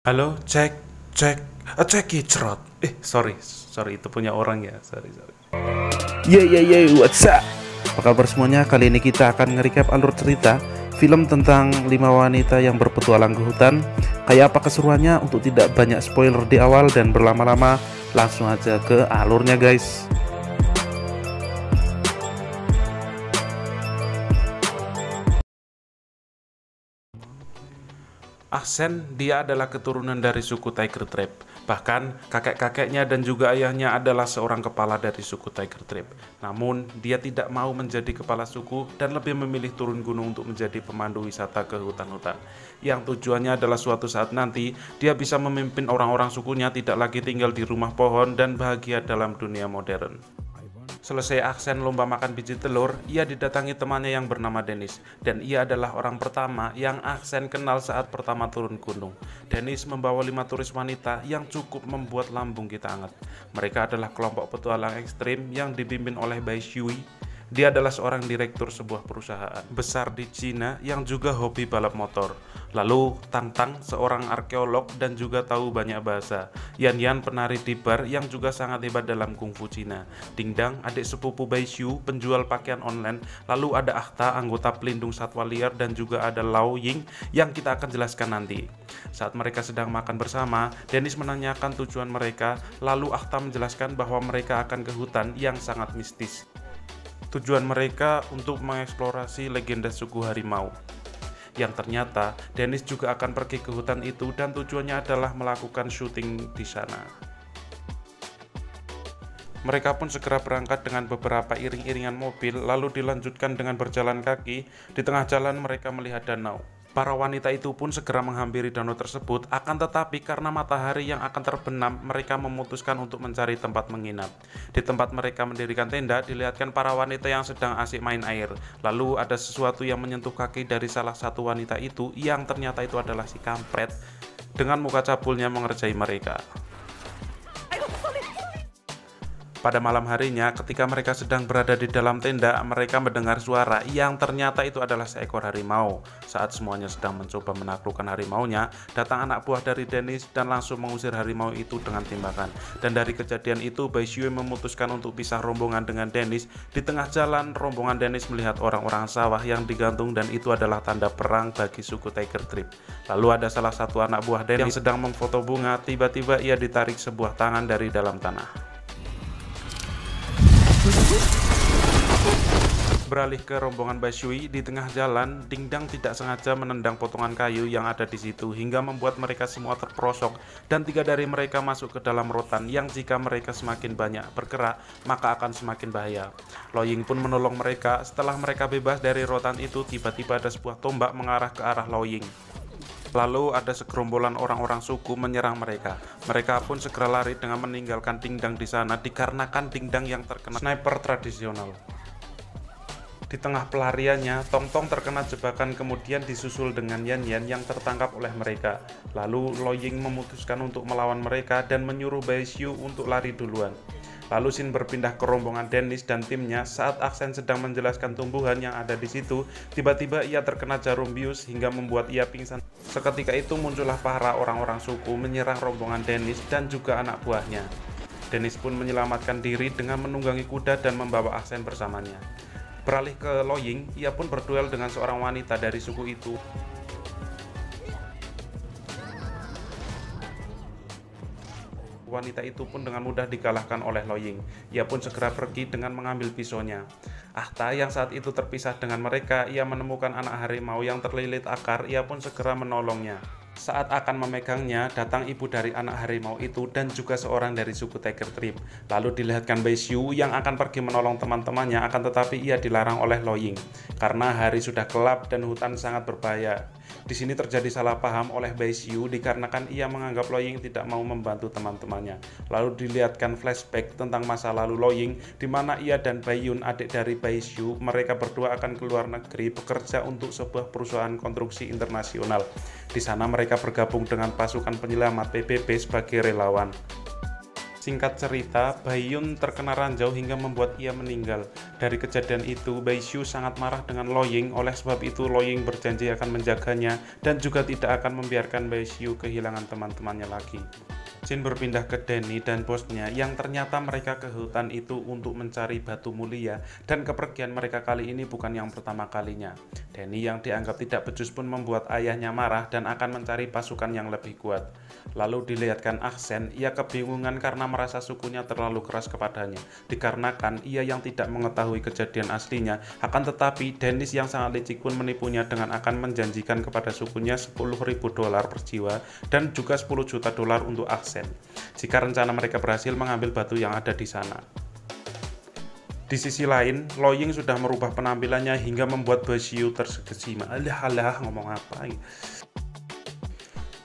Halo, cek, cek, cek cerot. Sorry, itu punya orang ya. Sorry. What's up? Apa kabar semuanya? Kali ini kita akan nge-recap alur cerita film tentang 5 wanita yang berpetualang ke hutan. Kayak apa keseruannya? Untuk tidak banyak spoiler di awal dan berlama-lama, langsung aja ke alurnya guys. Aksen, dia adalah keturunan dari suku Tiger Trap. Bahkan kakek-kakeknya dan juga ayahnya adalah seorang kepala dari suku Tiger Trap. Namun, dia tidak mau menjadi kepala suku dan lebih memilih turun gunung untuk menjadi pemandu wisata ke hutan-hutan. Yang tujuannya adalah suatu saat nanti, dia bisa memimpin orang-orang sukunya tidak lagi tinggal di rumah pohon dan bahagia dalam dunia modern. Selesai aksen lomba makan biji telur, ia didatangi temannya yang bernama Dennis, dan ia adalah orang pertama yang aksen kenal saat pertama turun gunung. Dennis membawa 5 turis wanita yang cukup membuat lambung kita hangat. Mereka adalah kelompok petualang ekstrim yang dipimpin oleh Bai Shui. Dia adalah seorang direktur sebuah perusahaan besar di Cina yang juga hobi balap motor. Lalu Tang Tang, seorang arkeolog dan juga tahu banyak bahasa. Yan Yan, penari di bar yang juga sangat hebat dalam kungfu Cina. Ding Dang, adik sepupu Bai Shu, penjual pakaian online. Lalu ada Akhta, anggota pelindung satwa liar, dan juga ada Lao Ying yang kita akan jelaskan nanti. Saat mereka sedang makan bersama, Dennis menanyakan tujuan mereka, lalu Akhta menjelaskan bahwa mereka akan ke hutan yang sangat mistis. Tujuan mereka untuk mengeksplorasi legenda suku harimau. Yang ternyata, Dennis juga akan pergi ke hutan itu dan tujuannya adalah melakukan syuting di sana. Mereka pun segera berangkat dengan beberapa iring-iringan mobil, lalu dilanjutkan dengan berjalan kaki. Di tengah jalan mereka melihat danau. Para wanita itu pun segera menghampiri danau tersebut, akan tetapi karena matahari yang akan terbenam, mereka memutuskan untuk mencari tempat menginap. Di tempat mereka mendirikan tenda, dilihatkan para wanita yang sedang asik main air. Lalu ada sesuatu yang menyentuh kaki dari salah satu wanita itu, yang ternyata itu adalah si kampret, dengan muka cabulnya mengerjai mereka. Pada malam harinya, ketika mereka sedang berada di dalam tenda, mereka mendengar suara yang ternyata itu adalah seekor harimau. Saat semuanya sedang mencoba menaklukkan harimaunya, datang anak buah dari Dennis dan langsung mengusir harimau itu dengan tembakan. Dan dari kejadian itu, Bai Shui memutuskan untuk pisah rombongan dengan Dennis. Di tengah jalan, rombongan Dennis melihat orang-orang sawah yang digantung dan itu adalah tanda perang bagi suku Tiger Trap. Lalu ada salah satu anak buah Dennis yang sedang memfoto bunga, tiba-tiba ia ditarik sebuah tangan dari dalam tanah. Beralih ke rombongan Bai Shui, di tengah jalan, Ding Dang tidak sengaja menendang potongan kayu yang ada di situ hingga membuat mereka semua terperosok dan 3 dari mereka masuk ke dalam rotan yang jika mereka semakin banyak bergerak maka akan semakin bahaya. Lo Ying pun menolong mereka. Setelah mereka bebas dari rotan itu, tiba-tiba ada sebuah tombak mengarah ke arah Lo Ying. Lalu ada segerombolan orang-orang suku menyerang mereka. Mereka pun segera lari dengan meninggalkan Ding Dang di sana dikarenakan Ding Dang yang terkena sniper tradisional. Di tengah pelariannya, Tong Tong terkena jebakan kemudian disusul dengan Yan Yan yang tertangkap oleh mereka. Lalu Lo Ying memutuskan untuk melawan mereka dan menyuruh Bai Shu untuk lari duluan. Lalu Shin berpindah ke rombongan Dennis dan timnya. Saat Aksen sedang menjelaskan tumbuhan yang ada di situ, tiba-tiba ia terkena jarum bius hingga membuat ia pingsan. Seketika itu muncullah para orang-orang suku menyerang rombongan Dennis dan juga anak buahnya. Dennis pun menyelamatkan diri dengan menunggangi kuda dan membawa Aksen bersamanya. Beralih ke Lo Ying, ia pun berduel dengan seorang wanita dari suku itu. Wanita itu pun dengan mudah dikalahkan oleh Lo Ying. Ia pun segera pergi dengan mengambil pisaunya. Akhta yang saat itu terpisah dengan mereka, ia menemukan anak harimau yang terlilit akar, ia pun segera menolongnya. Saat akan memegangnya, datang ibu dari anak harimau itu dan juga seorang dari suku Tiger Trap. Lalu dilihatkan Bai Shu yang akan pergi menolong teman-temannya, akan tetapi ia dilarang oleh Lo Ying karena hari sudah gelap dan hutan sangat berbahaya. Di sini terjadi salah paham oleh Bai Shu dikarenakan ia menganggap Lo Ying tidak mau membantu teman-temannya. Lalu dilihatkan flashback tentang masa lalu Lo Ying, di mana ia dan Bai Yun, adik dari Bai Shu, mereka berdua akan keluar negeri bekerja untuk sebuah perusahaan konstruksi internasional. Di sana mereka bergabung dengan pasukan penyelamat PBB sebagai relawan. Singkat cerita, Baiyun terkena ranjau hingga membuat ia meninggal. Dari kejadian itu, Baishu sangat marah dengan Lo Ying. Oleh sebab itu, Lo Ying berjanji akan menjaganya dan juga tidak akan membiarkan Baishu kehilangan teman-temannya lagi. Jin berpindah ke Danny dan bosnya yang ternyata mereka ke hutan itu untuk mencari batu mulia, dan kepergian mereka kali ini bukan yang pertama kalinya. Danny yang dianggap tidak becus pun membuat ayahnya marah dan akan mencari pasukan yang lebih kuat. Lalu dilihatkan Aksen, ia kebingungan karena merasa sukunya terlalu keras kepadanya, dikarenakan ia yang tidak mengetahui kejadian aslinya. Akan tetapi Dennis yang sangat licik pun menipunya dengan akan menjanjikan kepada sukunya $10.000 per jiwa dan juga $10 juta untuk Aksen jika rencana mereka berhasil mengambil batu yang ada di sana. Di sisi lain, Lo Ying sudah merubah penampilannya hingga membuat Baishu terkesima.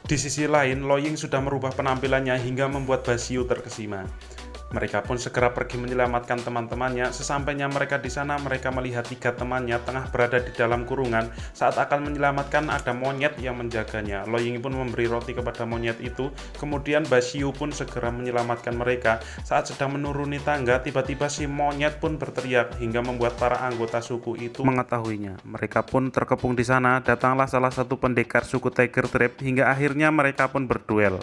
Di sisi lain, Lo Ying sudah merubah penampilannya hingga membuat Baishu terkesima. Mereka pun segera pergi menyelamatkan teman-temannya. Sesampainya mereka di sana, mereka melihat 3 temannya tengah berada di dalam kurungan. Saat akan menyelamatkan, ada monyet yang menjaganya. Lo Ying pun memberi roti kepada monyet itu. Kemudian Baishu pun segera menyelamatkan mereka. Saat sedang menuruni tangga, tiba-tiba si monyet pun berteriak hingga membuat para anggota suku itu mengetahuinya. Mereka pun terkepung di sana. Datanglah salah satu pendekar suku Tiger Tribe hingga akhirnya mereka pun berduel.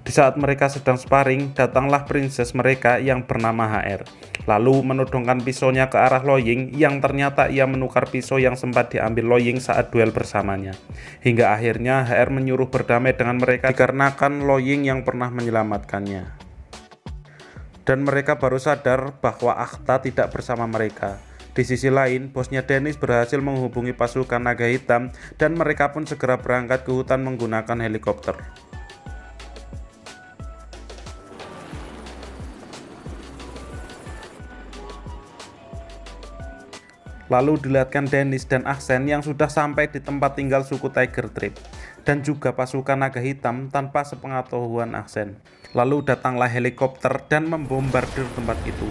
Di saat mereka sedang sparring, datanglah princess mereka yang bernama HR. Lalu menodongkan pisaunya ke arah Lo Ying, yang ternyata ia menukar pisau yang sempat diambil Lo Ying saat duel bersamanya. Hingga akhirnya HR menyuruh berdamai dengan mereka dikarenakan Lo Ying yang pernah menyelamatkannya. Dan mereka baru sadar bahwa Akhta tidak bersama mereka. Di sisi lain, bosnya Dennis berhasil menghubungi pasukan naga hitam dan mereka pun segera berangkat ke hutan menggunakan helikopter. Lalu dilihatkan Dennis dan Aksen yang sudah sampai di tempat tinggal suku Tiger Tribe dan juga pasukan naga hitam tanpa sepengetahuan Aksen. Lalu datanglah helikopter dan membombardir tempat itu.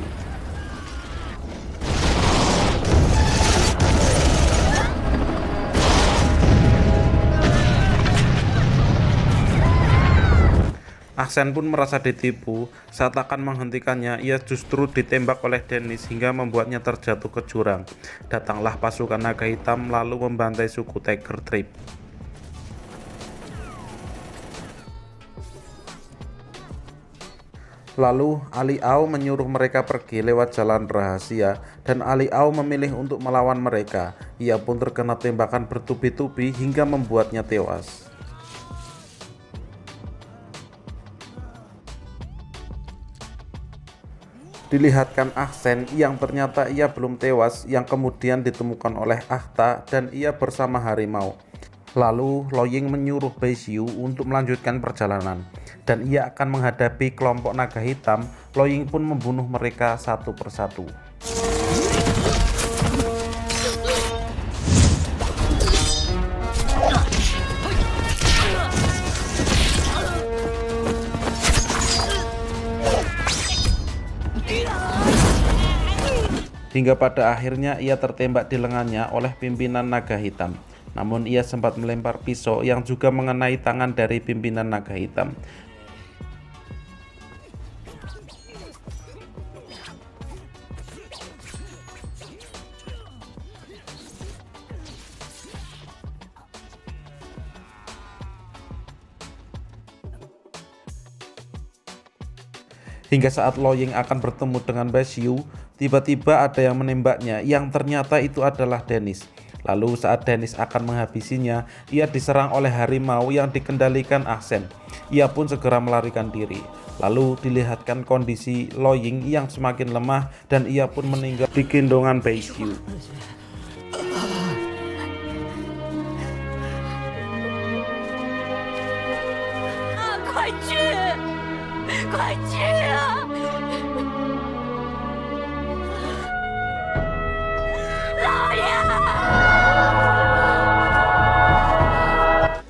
Aksen pun merasa ditipu. Saat akan menghentikannya, ia justru ditembak oleh Dennis hingga membuatnya terjatuh ke jurang. Datanglah pasukan naga hitam lalu membantai suku Tiger Tribe. Lalu Ali Au menyuruh mereka pergi lewat jalan rahasia dan Ali Au memilih untuk melawan mereka. Ia pun terkena tembakan bertubi-tubi hingga membuatnya tewas. Dilihatkan Aksen yang ternyata ia belum tewas, yang kemudian ditemukan oleh Akhta dan ia bersama harimau. Lalu Lo Ying menyuruh Baishu untuk melanjutkan perjalanan dan ia akan menghadapi kelompok naga hitam. Lo Ying pun membunuh mereka satu persatu. Hingga pada akhirnya ia tertembak di lengannya oleh pimpinan naga hitam. Namun ia sempat melempar pisau yang juga mengenai tangan dari pimpinan naga hitam. Hingga saat Lo Ying akan bertemu dengan Baishu, tiba-tiba ada yang menembaknya, yang ternyata itu adalah Dennis. Lalu saat Dennis akan menghabisinya, ia diserang oleh harimau yang dikendalikan Aksen. Ia pun segera melarikan diri. Lalu dilihatkan kondisi Lo Ying yang semakin lemah dan ia pun meninggal di gendongan Baishu.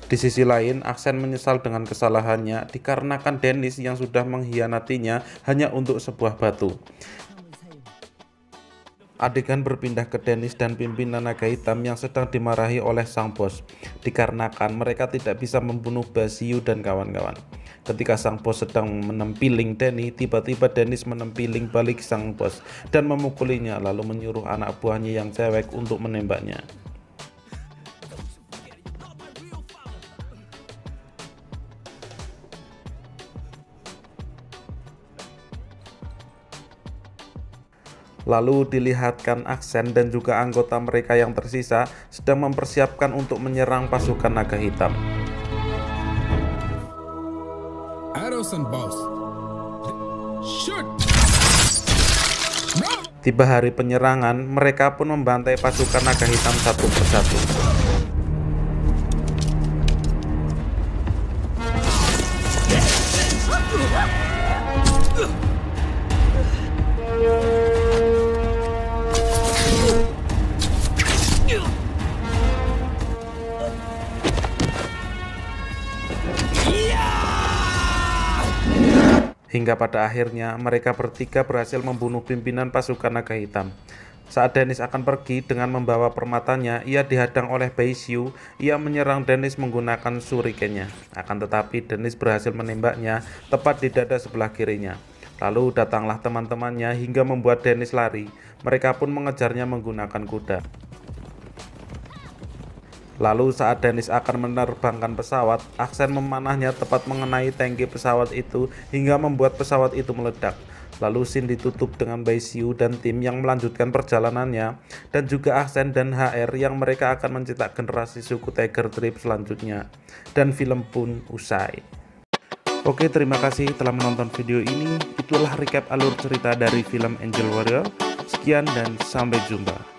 Di sisi lain, Aksen menyesal dengan kesalahannya dikarenakan Dennis yang sudah mengkhianatinya hanya untuk sebuah batu. Adegan berpindah ke Dennis dan pimpinan naga hitam yang sedang dimarahi oleh sang bos, dikarenakan mereka tidak bisa membunuh Basio dan kawan-kawan. Ketika sang bos sedang menempiling Denny, tiba-tiba Dennis menempiling balik sang bos dan memukulinya, lalu menyuruh anak buahnya yang cewek untuk menembaknya. Lalu dilihatkan Aksen dan juga anggota mereka yang tersisa sedang mempersiapkan untuk menyerang pasukan naga hitam. Arrows and bows. Shoot. Tiba hari penyerangan, mereka pun membantai pasukan naga hitam satu persatu. Hingga pada akhirnya mereka bertiga berhasil membunuh pimpinan pasukan naga hitam. Saat Dennis akan pergi dengan membawa permatanya, ia dihadang oleh Basio. Ia menyerang Dennis menggunakan shurikennya. Akan tetapi Dennis berhasil menembaknya tepat di dada sebelah kirinya. Lalu datanglah teman-temannya hingga membuat Dennis lari. Mereka pun mengejarnya menggunakan kuda. Lalu saat Dennis akan menerbangkan pesawat, Aksen memanahnya tepat mengenai tangki pesawat itu hingga membuat pesawat itu meledak. Lalu scene ditutup dengan Basio dan tim yang melanjutkan perjalanannya, dan juga Aksen dan HR yang mereka akan mencetak generasi suku Tiger Tribe selanjutnya. Dan film pun usai. Oke, terima kasih telah menonton video ini. Itulah recap alur cerita dari film Angel Warrior. Sekian dan sampai jumpa.